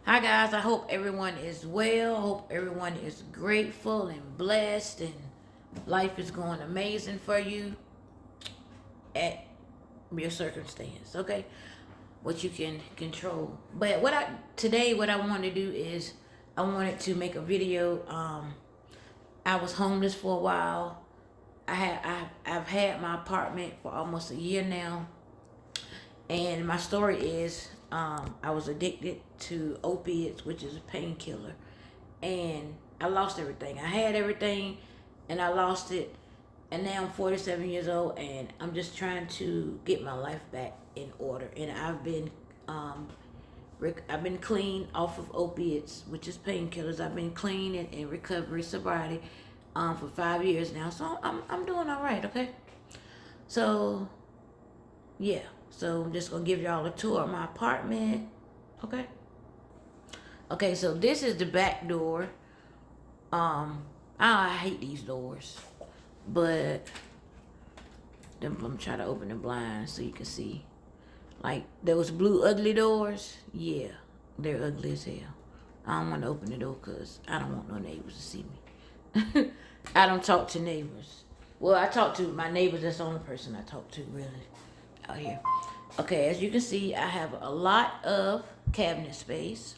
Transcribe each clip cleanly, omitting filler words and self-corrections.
Hi guys, I hope everyone is well. Hope everyone is grateful and blessed and life is going amazing for you at your circumstance, okay? What you can control. But what I want to do is I wanted to make a video. I was homeless for a while. I've had my apartment for almost a year now. And my story is I was addicted to opiates, which is a painkiller. And I lost everything. I had everything and I lost it. And now I'm 47 years old and I'm just trying to get my life back in order. And um, I've been clean off of opiates, which is painkillers. I've been clean and in recovery, sobriety, for 5 years now. So I'm doing all right, okay? So yeah, so I'm just gonna give y'all a tour of my apartment. Okay. Okay, so this is the back door. I hate these doors, but I'm trying to open the blinds so you can see. Like those blue ugly doors, yeah, they're ugly as hell. I don't want to open the door because I don't want no neighbors to see me. I don't talk to neighbors. Well, I talk to my neighbors. That's the only person I talk to really out here. Okay, as you can see, I have a lot of cabinet space.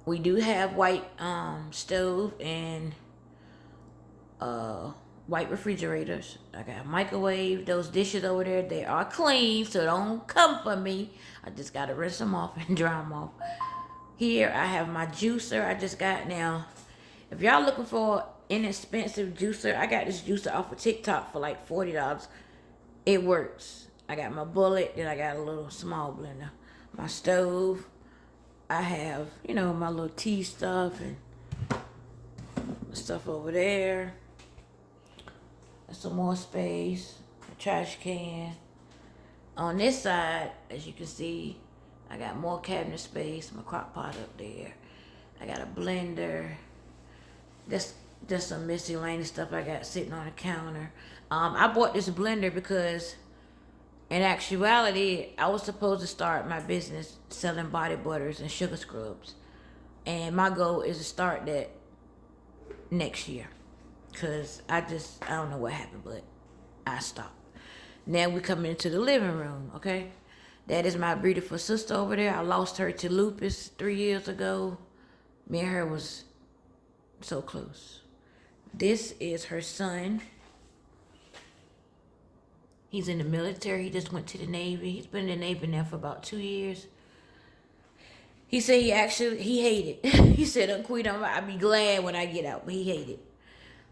We do have white stove and uh, white refrigerators. I got a microwave. Those dishes over there, they are clean, so don't come for me. I just gotta rinse them off and dry them off. Here I have my juicer I just got now. If y'all looking for inexpensive juicer, I got this juicer off of TikTok for like $40. It works. I got my bullet, then I got a little small blender. My stove. I have, my little tea stuff and stuff over there. Some more space. A trash can. On this side, as you can see, I got more cabinet space. My crock pot up there. I got a blender. That's just some miscellaneous stuff I got sitting on the counter. I bought this blender because in actuality, I was supposed to start my business selling body butters and sugar scrubs. And my goal is to start that next year. Because I don't know what happened, but I stopped. Now we coming into the living room, okay? That is my beautiful sister over there. I lost her to lupus 3 years ago. Me and her was so close. This is her son. He's in the military. He just went to the Navy. He's been in the Navy now for about 2 years. He said he hated. He said, Unquita, I'd be glad when I get out, but he hated.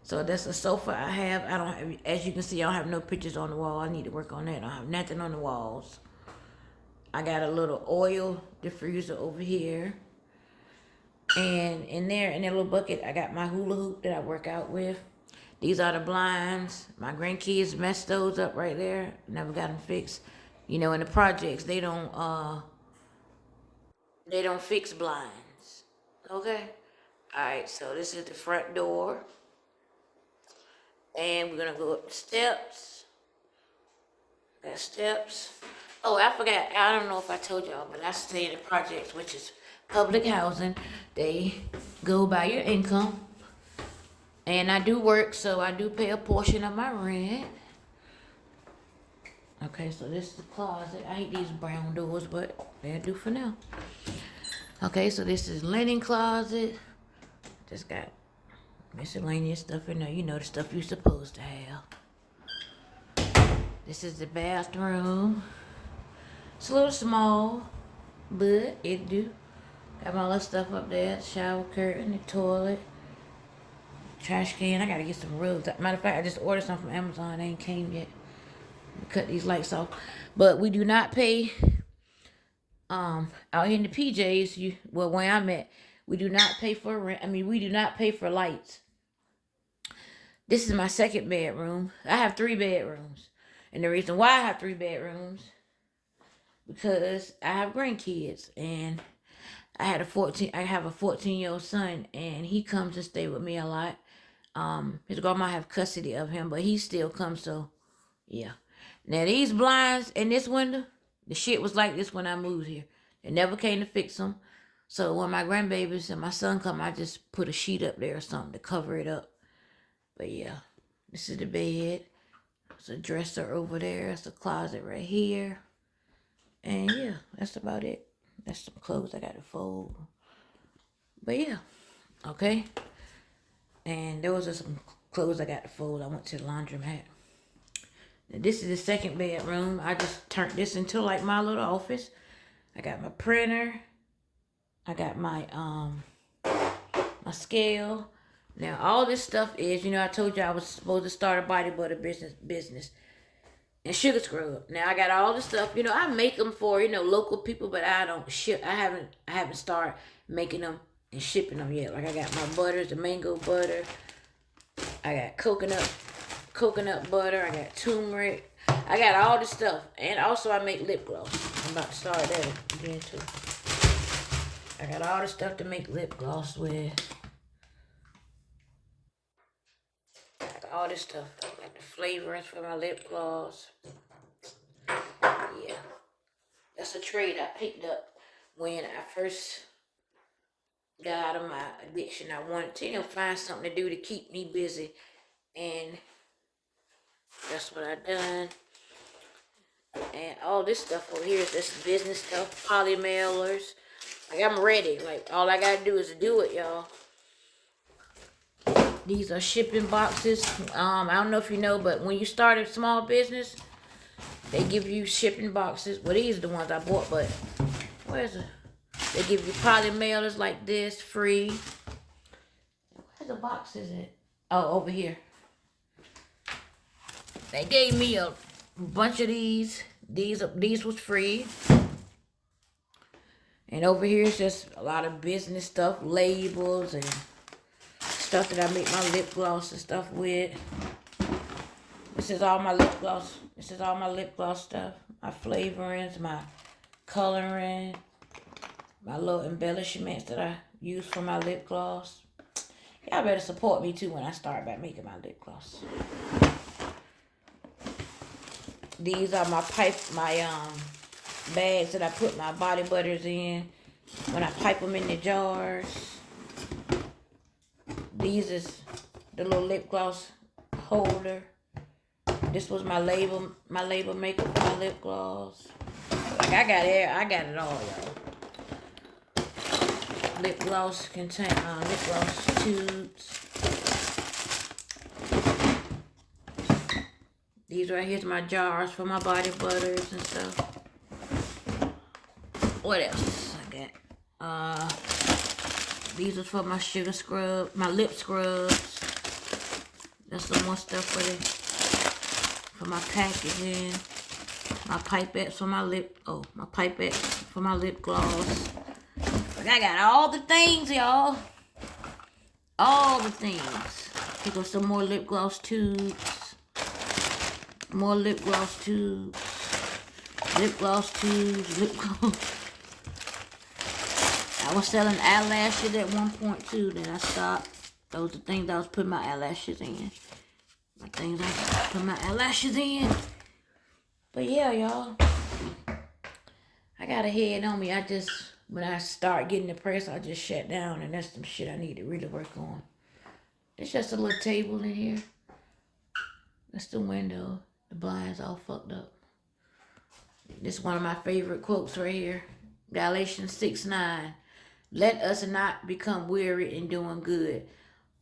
So that's a sofa I have. I don't have, as you can see, I don't have no pictures on the wall. I need to work on that. I don't have nothing on the walls. I got a little oil diffuser over here. And in that little bucket, I got my hula hoop that I work out with. These are the blinds. My grandkids messed those up right there. Never got them fixed. In the projects, they don't fix blinds. Okay? Alright, so this is the front door. And we're gonna go up the steps. Got steps. Oh, I forgot. I don't know if I told y'all, but I stay in the projects, which is public housing. They go by your income. And I do work, so I do pay a portion of my rent. Okay, so this is the closet. I hate these brown doors, but they'll do for now. Okay, so this is linen closet. Just got miscellaneous stuff in there. The stuff you're supposed to have. This is the bathroom. It's a little small, but it do. Got my little stuff up there. Shower curtain, the toilet, trash can. I gotta get some rugs. Matter of fact, I just ordered some from Amazon. They ain't came yet. Cut these lights off. But we do not pay out here in the PJs, where I'm at, we do not pay for rent. We do not pay for lights. This is my second bedroom. I have 3 bedrooms. And the reason why I have 3 bedrooms, because I have grandkids and I have a 14-year-old son and he comes to stay with me a lot. His grandma have custody of him, but he still comes, so yeah. Now these blinds in this window, the shit was like this when I moved here. It never came to fix them. So when my grandbabies and my son come, I just put a sheet up there or something to cover it up. But yeah, this is the bed. There's a dresser over there. There's a closet right here. And yeah, that's about it. That's some clothes I got to fold. But yeah, okay. And there was some clothes I got to fold. I went to the laundromat. Now, this is the second bedroom. I just turned this into like my little office. I got my printer. I got my my scale. Now all this stuff is, I told you I was supposed to start a body butter business and sugar scrub. Now I got all this stuff. I make them for local people, but I don't ship. I haven't started making them and shipping them yet. Like I got my butters, the mango butter. I got coconut butter. I got turmeric. I got all this stuff, and also I make lip gloss. I'm about to start that again too. I got all the stuff to make lip gloss with. I got all this stuff. I got the flavorings for my lip gloss. Yeah. That's a trade I picked up when I first got out of my addiction. I wanted to, find something to do to keep me busy. And that's what I done. And all this stuff over here is just business stuff, poly mailers. Like I'm ready. Like all I gotta do is do it, y'all. These are shipping boxes. I don't know if you know, but when you start a small business, they give you shipping boxes. Well, these are the ones I bought, but where's it? They give you poly mailers like this free. Where's the boxes at? Oh, over here. They gave me a bunch of these. These was free. And over here is just a lot of business stuff, labels and stuff that I make my lip gloss and stuff with. This is all my lip gloss. This is all my lip gloss stuff. My flavorings, my coloring, my little embellishments that I use for my lip gloss. Y'all better support me too when I start back making my lip gloss. These are my bags that I put my body butters in when I pipe them in the jars. These is the little lip gloss holder. This was my label maker for my lip gloss. Like I got it all, y'all. Lip gloss lip gloss tubes. These right here's my jars for my body butters and stuff. What else I got? These are for my sugar scrub, my lip scrubs. That's some more stuff for my packaging. My pipettes for my pipettes for my lip gloss. Like I got all the things, y'all. All the things. Pick up some more lip gloss tubes. More lip gloss tubes. Lip gloss tubes. Lip gloss. I was selling eyelashes at one point too, then I stopped. Those are the things I was putting my eyelashes in. My things I put my eyelashes in. But yeah, y'all. I got a head on me. When I start getting depressed, I just shut down, and that's some shit I need to really work on. There's just a little table in here. That's the window. The blinds all fucked up. This is one of my favorite quotes right here. Galatians 6:9. Let us not become weary in doing good,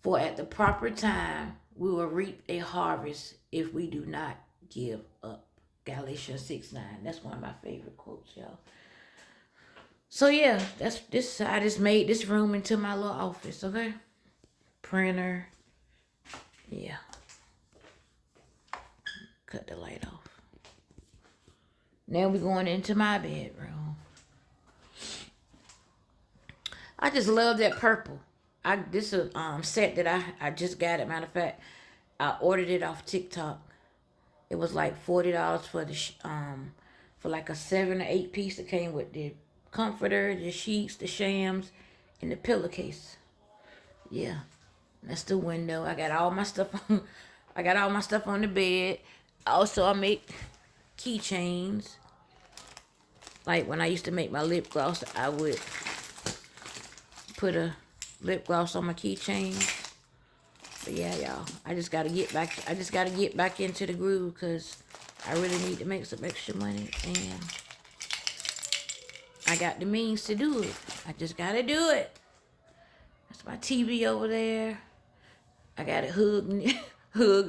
for at the proper time we will reap a harvest if we do not give up. Galatians 6:9. That's one of my favorite quotes, y'all. So yeah, I just made this room into my little office, okay? Printer. Yeah. Cut the light off. Now we're going into my bedroom. I just love that purple. This is a set that I just got it. Matter of fact, I ordered it off TikTok. It was like $40 for for like a 7 or 8 piece. It came with the comforter, the sheets, the shams, and the pillowcase. Yeah, that's the window. I got all my stuff on. I got all my stuff on the bed. Also, I make keychains. Like when I used to make my lip gloss, I would put a lip gloss on my keychain. But yeah, y'all, I just gotta get back into the groove because I really need to make some extra money, and I got the means to do it. I just gotta do it. That's my TV over there. I got it hug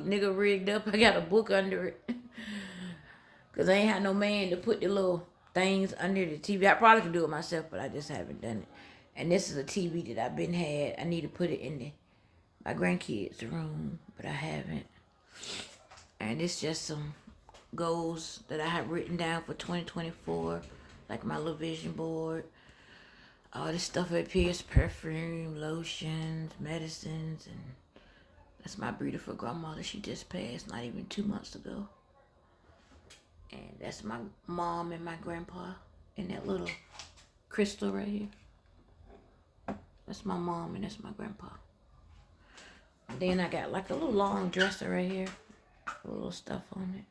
nigga rigged up. I got a book under it. Cause I ain't had no man to put the little things under the TV. I probably could do it myself, but I just haven't done it. And this is a TV that I've been had. I need to put it in my grandkids' room, but I haven't. And it's just some goals that I have written down for 2024, like my little vision board. All this stuff up here is perfume, lotions, medicines, and that's my beautiful grandmother. She just passed not even 2 months ago. And that's my mom and my grandpa in that little crystal right here. That's my mom and that's my grandpa. And then I got like a little long dresser right here. A little stuff on it.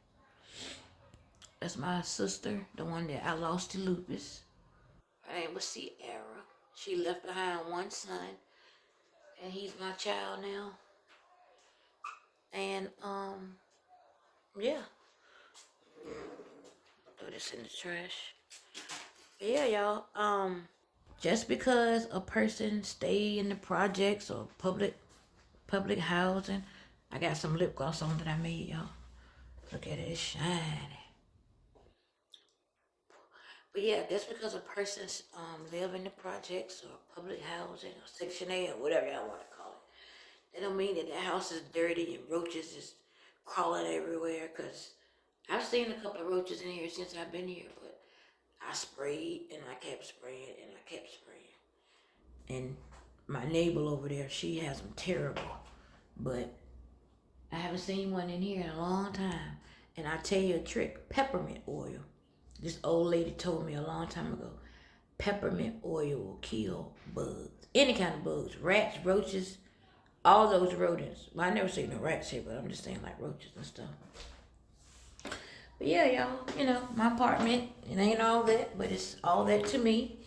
That's my sister, the one that I lost to lupus. Her name was Sierra. She left behind one son. And he's my child now. And, yeah. Throw this in the trash. But yeah, y'all. Just because a person stay in the projects or public housing, I got some lip gloss on that I made, y'all. Look at it, it's shiny. But yeah, just because a person live in the projects or public housing or Section 8 or whatever y'all want to call it, that don't mean that the house is dirty and roaches is crawling everywhere. Cause I've seen a couple of roaches in here since I've been here, but I sprayed and I kept spraying and I kept spraying. And my neighbor over there, she has them terrible, but I haven't seen one in here in a long time. And I'll tell you a trick, peppermint oil. This old lady told me a long time ago, peppermint oil will kill bugs. Any kind of bugs, rats, roaches, all those rodents. Well, I never seen no rats here, but I'm just saying like roaches and stuff. But yeah, y'all, my apartment, it ain't all that, but it's all that to me.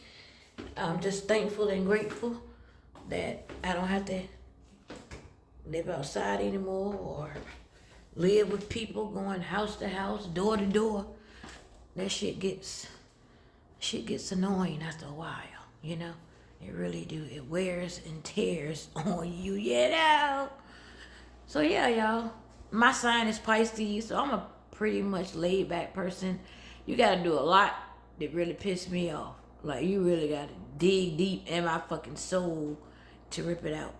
I'm just thankful and grateful that I don't have to live outside anymore or live with people going house to house, door to door. That shit gets annoying after a while, It really do. It wears and tears on you, So yeah, y'all. My sign is Pisces, so I'm a pretty much laid back person. You gotta do a lot that really piss me off. Like you really gotta dig deep in my fucking soul to rip it out.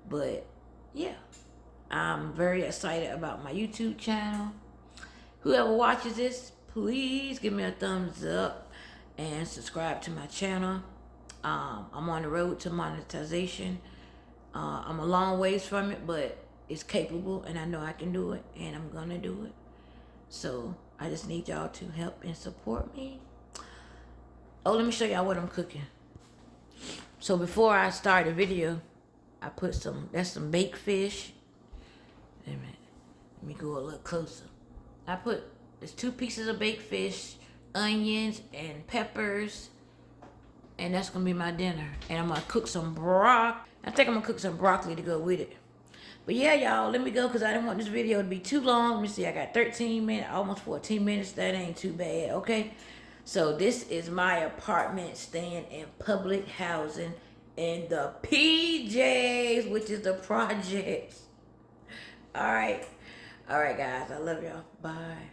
But yeah. I'm very excited about my YouTube channel. Whoever watches this, please give me a thumbs up and subscribe to my channel. I'm on the road to monetization. I'm a long ways from it, but it's capable and I know I can do it and I'm gonna do it. So I just need y'all to help and support me. Oh, let me show y'all what I'm cooking. So before I start the video, I put that's some baked fish. Wait a minute. Let me go a little closer. There's 2 pieces of baked fish, onions, and peppers. And that's going to be my dinner. And I'm going to cook some I think I'm going to cook some broccoli to go with it. But yeah, y'all, let me go because I didn't want this video to be too long. Let me see, I got 13 minutes, almost 14 minutes. That ain't too bad, okay? So this is my apartment staying in public housing in the PJs, which is the projects. All right, guys, I love y'all. Bye.